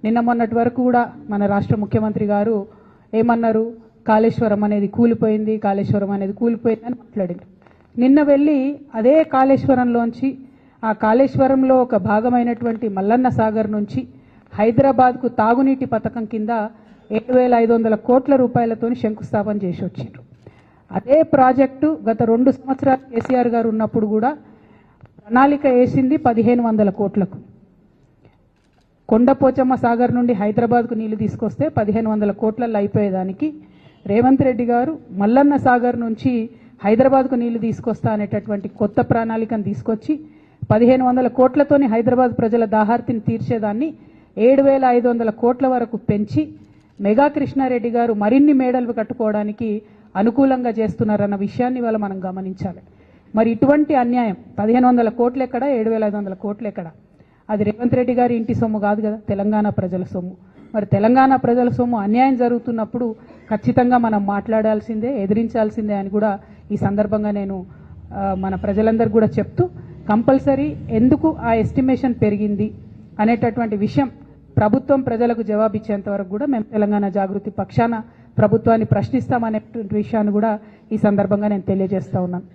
నిన్న మొన్నటి వరకు కూడా మన రాష్ట్ర ముఖ్యమంత్రి గారు ఏమన్నారు, కాళేశ్వరం అనేది కూలిపోయింది, కాళేశ్వరం అనేది కూలిపోయింది అని మాట్లాడారు. నిన్న వెళ్ళి అదే కాళేశ్వరంలోంచి ఆ కాళేశ్వరంలో ఒక భాగమైనటువంటి మల్లన్న సాగర్ నుంచి హైదరాబాద్కు తాగునీటి పథకం కింద 7,500 కోట్ల రూపాయలతో శంకుస్థాపన చేసి వచ్చారు. అదే ప్రాజెక్టు గత 2 సంవత్సరాలు కేసీఆర్ గారు ఉన్నప్పుడు కూడా ప్రణాళిక వేసింది 1,500 కోట్లకు. కొండపోచమ్మ సాగర్ నుండి హైదరాబాద్కు నీళ్లు తీసుకొస్తే 1,500 కోట్లలో అయిపోయేదానికి రేవంత్ రెడ్డి గారు మల్లన్న సాగర్ నుంచి హైదరాబాద్కు నీళ్లు తీసుకొస్తా అనేటటువంటి కొత్త ప్రణాళికను తీసుకొచ్చి 1,500 కోట్లతోని హైదరాబాద్ ప్రజల దాహార్తిని తీర్చేదాన్ని 7,500 కోట్ల వరకు పెంచి మెగా కృష్ణారెడ్డి గారు మరిన్ని మేడలు కట్టుకోవడానికి అనుకూలంగా చేస్తున్నారన్న విషయాన్ని ఇవాళ మనం గమనించాలి. మరి ఇటువంటి అన్యాయం 1,500 కోట్లు ఎక్కడ, 7,500 కోట్లు ఎక్కడ? అది రేవంత్ రెడ్డి గారి ఇంటి సొమ్ము కాదు కదా, తెలంగాణ ప్రజల సొమ్ము. మరి తెలంగాణ ప్రజల సొమ్ము అన్యాయం జరుగుతున్నప్పుడు ఖచ్చితంగా మనం మాట్లాడాల్సిందే, ఎదిరించాల్సిందే అని కూడా ఈ సందర్భంగా నేను మన ప్రజలందరికీ కూడా చెప్తూ, కంపల్సరీ ఎందుకు ఆ ఎస్టిమేషన్ పెరిగింది అనేటటువంటి విషయం ప్రభుత్వం ప్రజలకు జవాబిచ్చేంత వరకు కూడా మేము తెలంగాణ జాగృతి పక్షాన ప్రభుత్వాన్ని ప్రశ్నిస్తామనేటువంటి విషయాన్ని కూడా ఈ సందర్భంగా నేను తెలియజేస్తా ఉన్నాను.